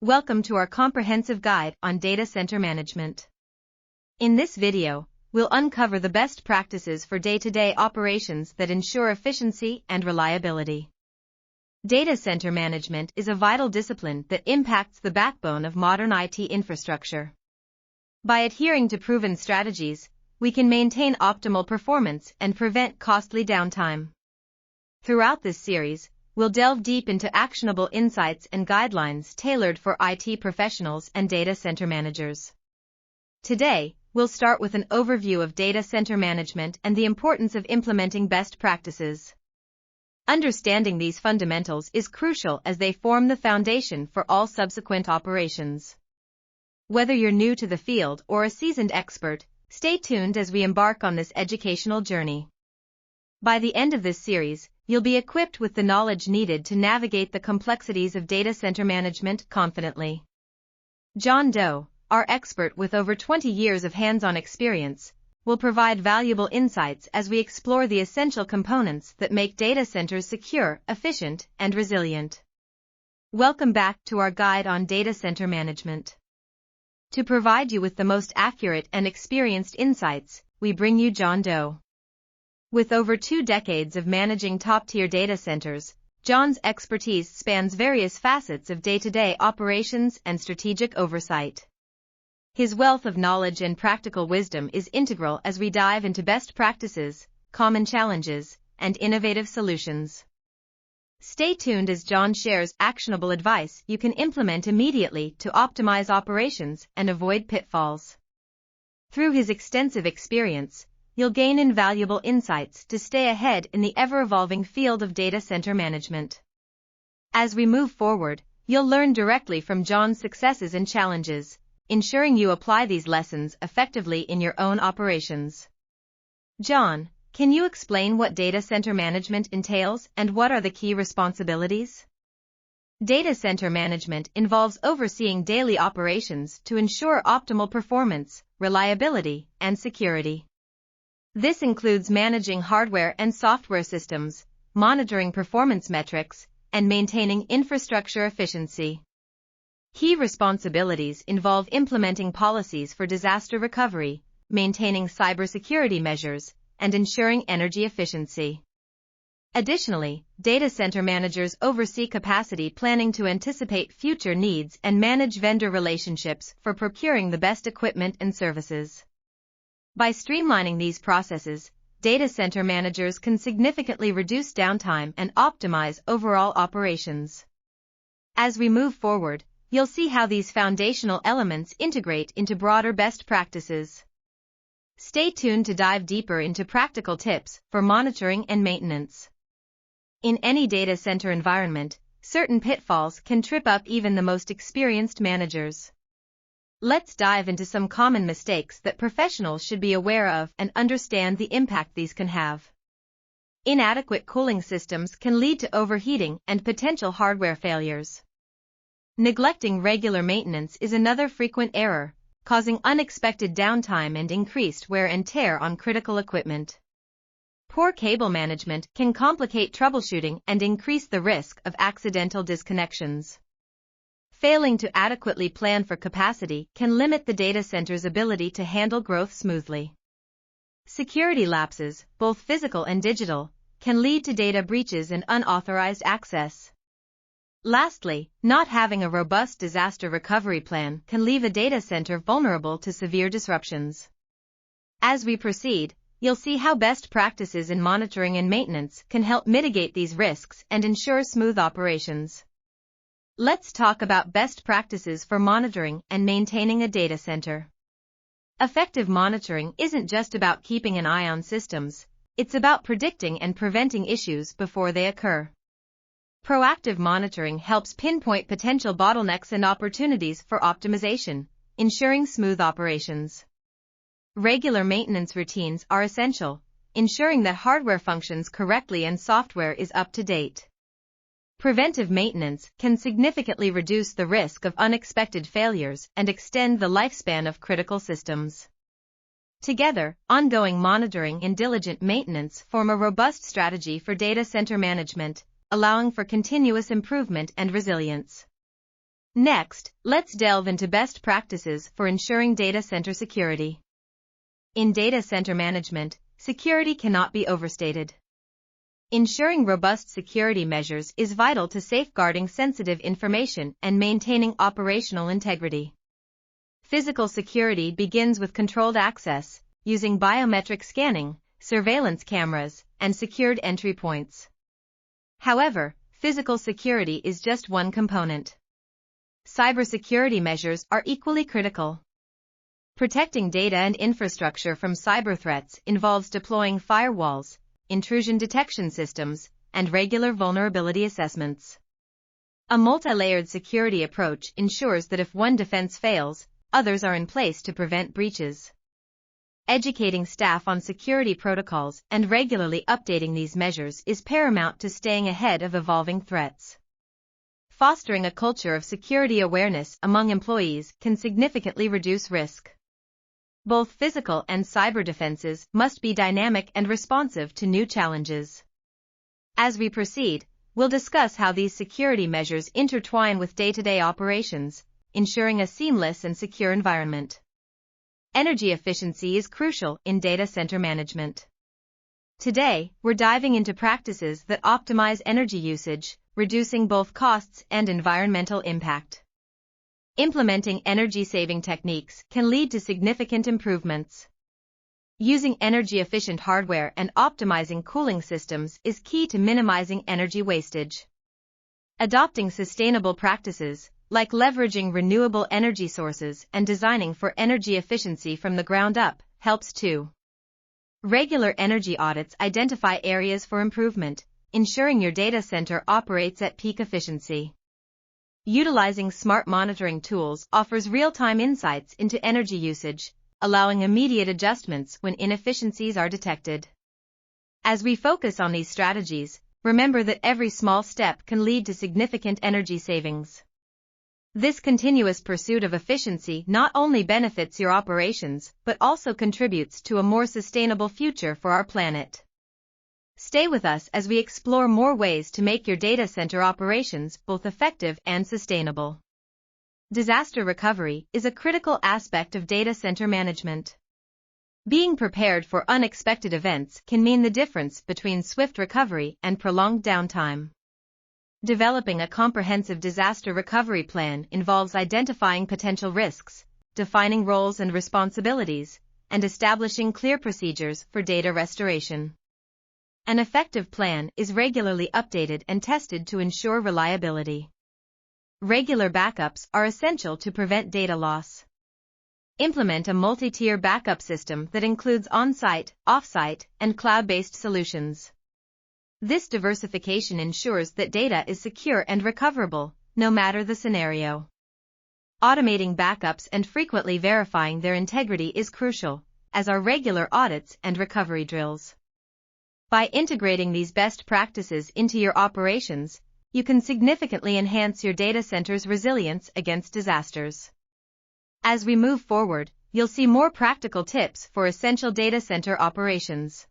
Welcome to our comprehensive guide on data center management. In this video, we'll uncover the best practices for day-to-day operations that ensure efficiency and reliability. Data center management is a vital discipline that impacts the backbone of modern IT infrastructure. By adhering to proven strategies, we can maintain optimal performance and prevent costly downtime. Throughout this series, we'll delve deep into actionable insights and guidelines tailored for IT professionals and data center managers. Today, we'll start with an overview of data center management and the importance of implementing best practices. Understanding these fundamentals is crucial as they form the foundation for all subsequent operations. Whether you're new to the field or a seasoned expert, stay tuned as we embark on this educational journey. By the end of this series, you'll be equipped with the knowledge needed to navigate the complexities of data center management confidently. John Doe, our expert with over 20 years of hands-on experience, will provide valuable insights as we explore the essential components that make data centers secure, efficient, and resilient. Welcome back to our guide on data center management. To provide you with the most accurate and experienced insights, we bring you John Doe. With over 2 decades of managing top-tier data centers, John's expertise spans various facets of day-to-day operations and strategic oversight. His wealth of knowledge and practical wisdom is integral as we dive into best practices, common challenges, and innovative solutions. Stay tuned as John shares actionable advice you can implement immediately to optimize operations and avoid pitfalls. Through his extensive experience, you'll gain invaluable insights to stay ahead in the ever-evolving field of data center management. As we move forward, you'll learn directly from John's successes and challenges, ensuring you apply these lessons effectively in your own operations. John, can you explain what data center management entails and what are the key responsibilities? Data center management involves overseeing daily operations to ensure optimal performance, reliability, and security. This includes managing hardware and software systems, monitoring performance metrics, and maintaining infrastructure efficiency. Key responsibilities involve implementing policies for disaster recovery, maintaining cybersecurity measures, and ensuring energy efficiency. Additionally, data center managers oversee capacity planning to anticipate future needs and manage vendor relationships for procuring the best equipment and services. By streamlining these processes, data center managers can significantly reduce downtime and optimize overall operations. As we move forward, you'll see how these foundational elements integrate into broader best practices. Stay tuned to dive deeper into practical tips for monitoring and maintenance. In any data center environment, certain pitfalls can trip up even the most experienced managers. Let's dive into some common mistakes that professionals should be aware of and understand the impact these can have. Inadequate cooling systems can lead to overheating and potential hardware failures. Neglecting regular maintenance is another frequent error, causing unexpected downtime and increased wear and tear on critical equipment. Poor cable management can complicate troubleshooting and increase the risk of accidental disconnections. Failing to adequately plan for capacity can limit the data center's ability to handle growth smoothly. Security lapses, both physical and digital, can lead to data breaches and unauthorized access. Lastly, not having a robust disaster recovery plan can leave a data center vulnerable to severe disruptions. As we proceed, you'll see how best practices in monitoring and maintenance can help mitigate these risks and ensure smooth operations. Let's talk about best practices for monitoring and maintaining a data center. Effective monitoring isn't just about keeping an eye on systems, it's about predicting and preventing issues before they occur. Proactive monitoring helps pinpoint potential bottlenecks and opportunities for optimization, ensuring smooth operations. Regular maintenance routines are essential, ensuring that hardware functions correctly and software is up to date. Preventive maintenance can significantly reduce the risk of unexpected failures and extend the lifespan of critical systems. Together, ongoing monitoring and diligent maintenance form a robust strategy for data center management, allowing for continuous improvement and resilience. Next, let's delve into best practices for ensuring data center security. In data center management, security cannot be overstated. Ensuring robust security measures is vital to safeguarding sensitive information and maintaining operational integrity. Physical security begins with controlled access, using biometric scanning, surveillance cameras, and secured entry points. However, physical security is just one component. Cybersecurity measures are equally critical. Protecting data and infrastructure from cyber threats involves deploying firewalls, intrusion detection systems, and regular vulnerability assessments. A multi-layered security approach ensures that if one defense fails, others are in place to prevent breaches. Educating staff on security protocols and regularly updating these measures is paramount to staying ahead of evolving threats. Fostering a culture of security awareness among employees can significantly reduce risk. Both physical and cyber defenses must be dynamic and responsive to new challenges. As we proceed, we'll discuss how these security measures intertwine with day-to-day operations, ensuring a seamless and secure environment. Energy efficiency is crucial in data center management. Today, we're diving into practices that optimize energy usage, reducing both costs and environmental impact. Implementing energy-saving techniques can lead to significant improvements. Using energy-efficient hardware and optimizing cooling systems is key to minimizing energy wastage. Adopting sustainable practices, like leveraging renewable energy sources and designing for energy efficiency from the ground up, helps too. Regular energy audits identify areas for improvement, ensuring your data center operates at peak efficiency. Utilizing smart monitoring tools offers real-time insights into energy usage, allowing immediate adjustments when inefficiencies are detected. As we focus on these strategies, remember that every small step can lead to significant energy savings. This continuous pursuit of efficiency not only benefits your operations but also contributes to a more sustainable future for our planet. Stay with us as we explore more ways to make your data center operations both effective and sustainable. Disaster recovery is a critical aspect of data center management. Being prepared for unexpected events can mean the difference between swift recovery and prolonged downtime. Developing a comprehensive disaster recovery plan involves identifying potential risks, defining roles and responsibilities, and establishing clear procedures for data restoration. An effective plan is regularly updated and tested to ensure reliability. Regular backups are essential to prevent data loss. Implement a multi-tier backup system that includes on-site, off-site, and cloud-based solutions. This diversification ensures that data is secure and recoverable, no matter the scenario. Automating backups and frequently verifying their integrity is crucial, as are regular audits and recovery drills. By integrating these best practices into your operations, you can significantly enhance your data center's resilience against disasters. As we move forward, you'll see more practical tips for essential data center operations.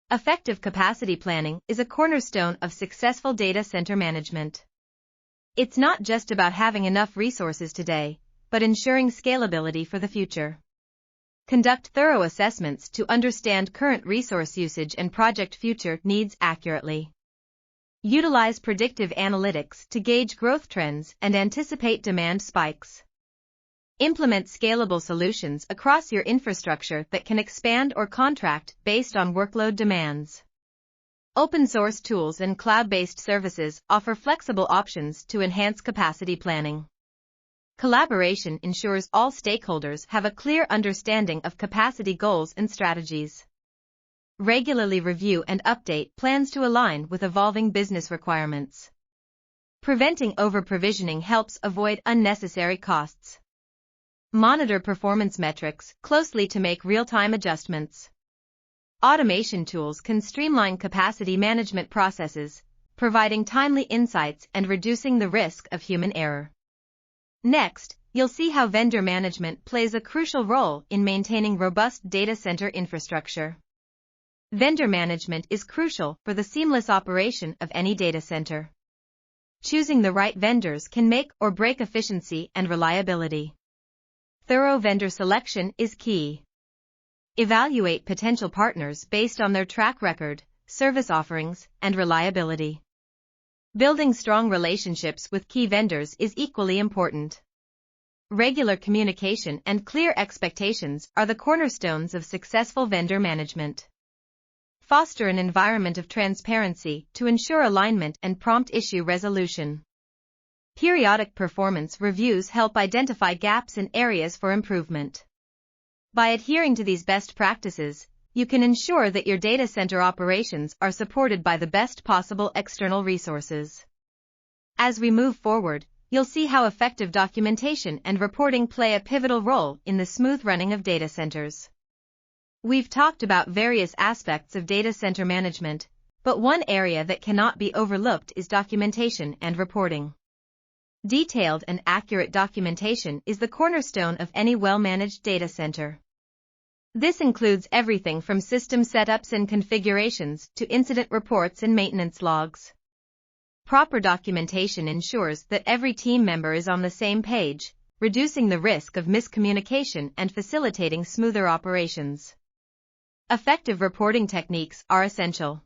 Effective capacity planning is a cornerstone of successful data center management. It's not just about having enough resources today, but ensuring scalability for the future. Conduct thorough assessments to understand current resource usage and project future needs accurately. Utilize predictive analytics to gauge growth trends and anticipate demand spikes. Implement scalable solutions across your infrastructure that can expand or contract based on workload demands. Open-source tools and cloud-based services offer flexible options to enhance capacity planning. Collaboration ensures all stakeholders have a clear understanding of capacity goals and strategies. Regularly review and update plans to align with evolving business requirements. Preventing over-provisioning helps avoid unnecessary costs. Monitor performance metrics closely to make real-time adjustments. Automation tools can streamline capacity management processes, providing timely insights and reducing the risk of human error. Next, you'll see how vendor management plays a crucial role in maintaining robust data center infrastructure. Vendor management is crucial for the seamless operation of any data center. choosing the right vendors can make or break efficiency and reliability. Thorough vendor selection is key. Evaluate potential partners based on their track record, service offerings, and reliability. Building strong relationships with key vendors is equally important. Regular communication and clear expectations are the cornerstones of successful vendor management. Foster an environment of transparency to ensure alignment and prompt issue resolution. Periodic performance reviews help identify gaps and areas for improvement. By adhering to these best practices, you can ensure that your data center operations are supported by the best possible external resources. As we move forward, you'll see how effective documentation and reporting play a pivotal role in the smooth running of data centers. We've talked about various aspects of data center management, but one area that cannot be overlooked is documentation and reporting. Detailed and accurate documentation is the cornerstone of any well-managed data center. This includes everything from system setups and configurations to incident reports and maintenance logs. Proper documentation ensures that every team member is on the same page, reducing the risk of miscommunication and facilitating smoother operations. Effective reporting techniques are essential.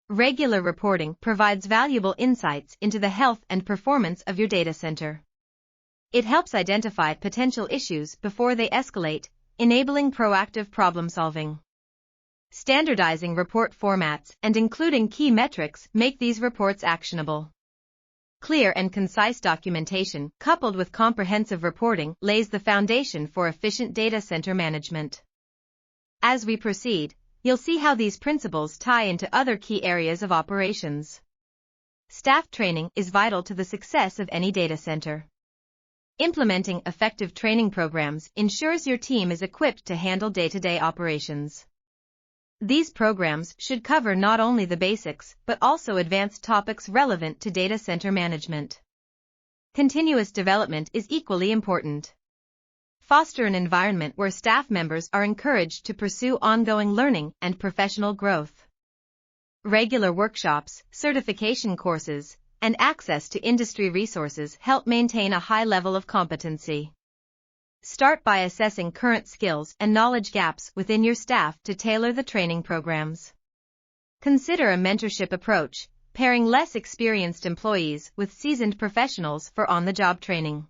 Regular reporting provides valuable insights into the health and performance of your data center. It helps identify potential issues before they escalate, enabling proactive problem-solving. Standardizing report formats and including key metrics make these reports actionable. Clear and concise documentation, coupled with comprehensive reporting, lays the foundation for efficient data center management. As we proceed, you'll see how these principles tie into other key areas of operations. Staff training is vital to the success of any data center. Implementing effective training programs ensures your team is equipped to handle day-to-day operations. These programs should cover not only the basics but also advanced topics relevant to data center management. Continuous development is equally important. Foster an environment where staff members are encouraged to pursue ongoing learning and professional growth. Regular workshops, certification courses, and access to industry resources help maintain a high level of competency. Start by assessing current skills and knowledge gaps within your staff to tailor the training programs. Consider a mentorship approach, pairing less experienced employees with seasoned professionals for on-the-job training.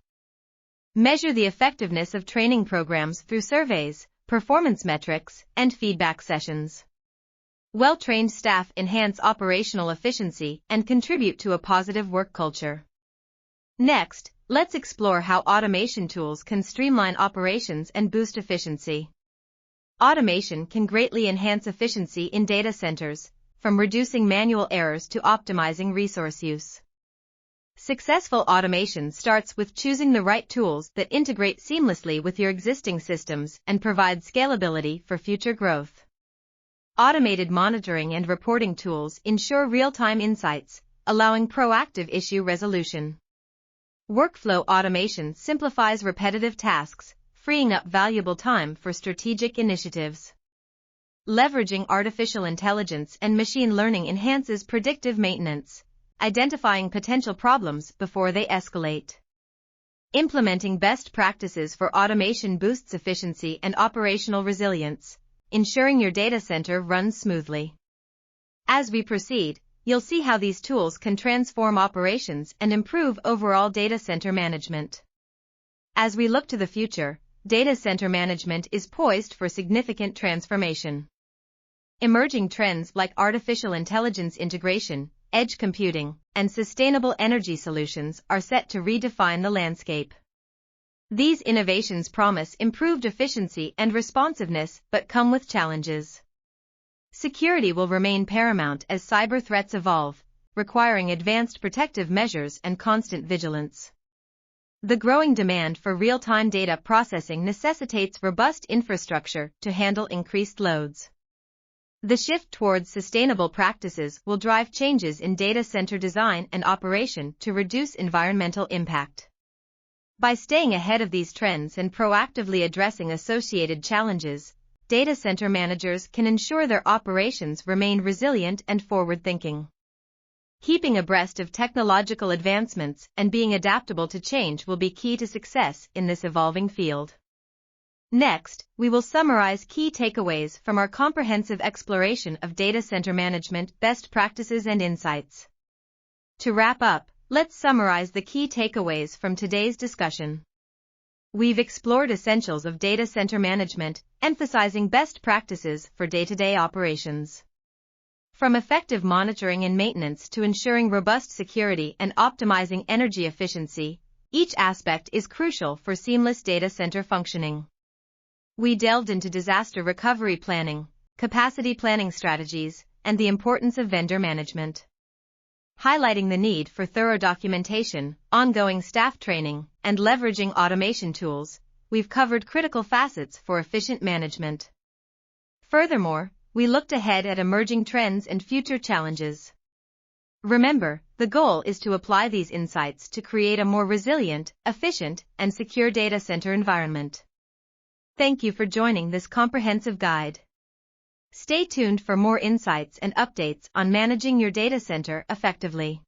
Measure the effectiveness of training programs through surveys, performance metrics, and feedback sessions. Well-trained staff enhance operational efficiency and contribute to a positive work culture. Next, let's explore how automation tools can streamline operations and boost efficiency. Automation can greatly enhance efficiency in data centers, from reducing manual errors to optimizing resource use. Successful automation starts with choosing the right tools that integrate seamlessly with your existing systems and provide scalability for future growth. Automated monitoring and reporting tools ensure real-time insights, allowing proactive issue resolution. Workflow automation simplifies repetitive tasks, freeing up valuable time for strategic initiatives. Leveraging artificial intelligence and machine learning enhances predictive maintenance, identifying potential problems before they escalate. Implementing best practices for automation boosts efficiency and operational resilience, ensuring your data center runs smoothly. As we proceed, you'll see how these tools can transform operations and improve overall data center management. As we look to the future, data center management is poised for significant transformation. Emerging trends like artificial intelligence integration, edge computing, and sustainable energy solutions are set to redefine the landscape. These innovations promise improved efficiency and responsiveness but come with challenges. Security will remain paramount as cyber threats evolve, requiring advanced protective measures and constant vigilance. The growing demand for real-time data processing necessitates robust infrastructure to handle increased loads. The shift towards sustainable practices will drive changes in data center design and operation to reduce environmental impact. By staying ahead of these trends and proactively addressing associated challenges, data center managers can ensure their operations remain resilient and forward-thinking. Keeping abreast of technological advancements and being adaptable to change will be key to success in this evolving field. Next, we will summarize key takeaways from our comprehensive exploration of data center management best practices and insights. To wrap up, let's summarize the key takeaways from today's discussion. We've explored essentials of data center management, emphasizing best practices for day-to-day operations. From effective monitoring and maintenance to ensuring robust security and optimizing energy efficiency, each aspect is crucial for seamless data center functioning. We delved into disaster recovery planning, capacity planning strategies, and the importance of vendor management. Highlighting the need for thorough documentation, ongoing staff training, and leveraging automation tools, we've covered critical facets for efficient management. Furthermore, we looked ahead at emerging trends and future challenges. Remember, the goal is to apply these insights to create a more resilient, efficient, and secure data center environment. Thank you for joining this comprehensive guide. Stay tuned for more insights and updates on managing your data center effectively.